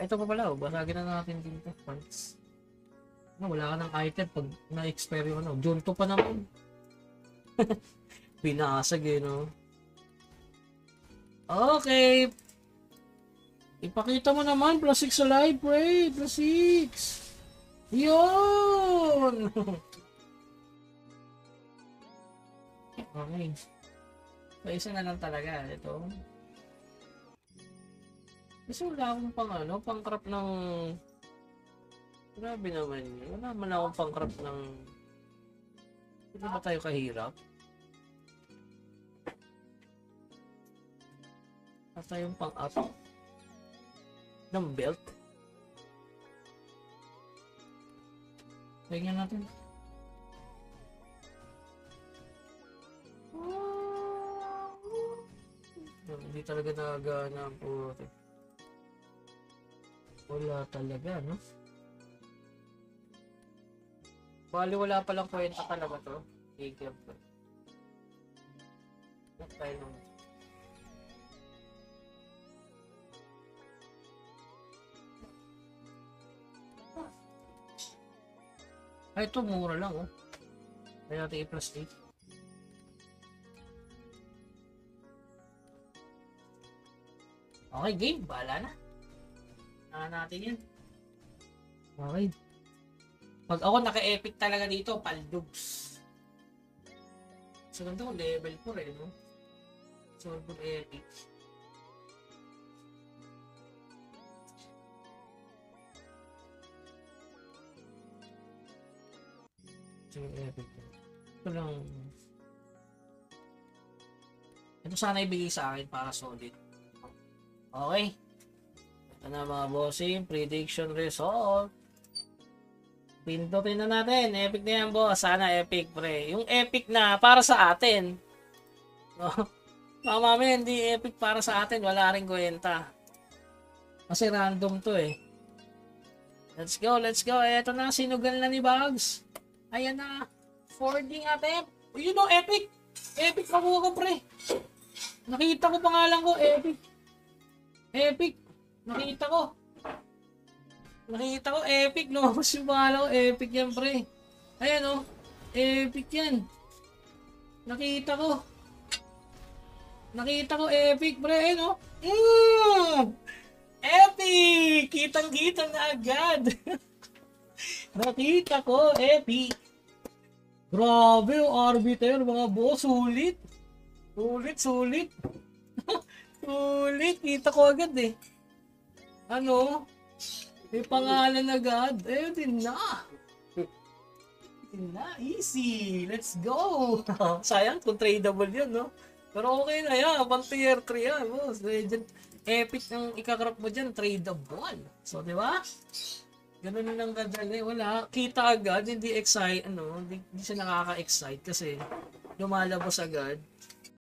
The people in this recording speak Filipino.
ito pa pala, oh. Basagin na natin dito. Points. No, wala ka ng item pag na-expire yung ano. Junto pa naman. Pinasag eh, no? Okay. Ipakita mo naman. +6 alive, pre. +6. Yun! Okay. So, isa na lang talaga. Ito. Kasi wala akong pang ano, pang craft ng... Grabe naman yun. Wala man akong pang craft ng... Hindi ba tayo kahirap? Wala tayong pang up ng belt. Tingnan natin. Hindi talaga nagana po. Wala talaga, no? Bali, wala palang kwenta talaga to. Higab ko. Not tayo nung... Ay, ito mura lang, oh. Kaya natin i+8. Okay, game. Bahala na. Natin yan. Okay. Pag ako naka-epic talaga dito, paldugs. So, ganda ko, level 4 eh, no? So, good epic. So, epic. Ito lang. Ito sana ibigay sa akin para solid. Okay. Ito na mga bossing. Prediction result. Pindutin na natin. Epic na yan, boss. Sana epic, pre. Yung epic na para sa atin. No? Mami, hindi epic para sa atin. Wala rin kwenta. Kasi random to eh. Let's go, let's go. Eto na, sinugal na ni Bugs. Ayan na. Fording attempt. Yun o, epic. Epic nakuha ko, pre. Nakita ko pangalan ko, epic. Epic. Nakita ko, epic. Lumabas yung pangalan ko, epic yan, pre. Ayan o. Epic yan. Nakita ko, epic, pre. Ayan o. Epic! Kitang-kita na agad. Nakita ko, epic. Grabe yung arbiter, mga boss. Sulit. Sulit. Sulit. Kita ko agad eh. Ano? May pangalan agad. Ayun din na. Easy. Let's go. Sayang kung tradable yun, no? Pero okay na yan. Pang tier 3 yan, boss. Legend. Epic ng ikakrap mo dyan. Tradable. So, di ba? Ganun na lang kadali. Wala. Kita agad. Hindi excite. Hindi siya nakaka-excite kasi lumalabas agad.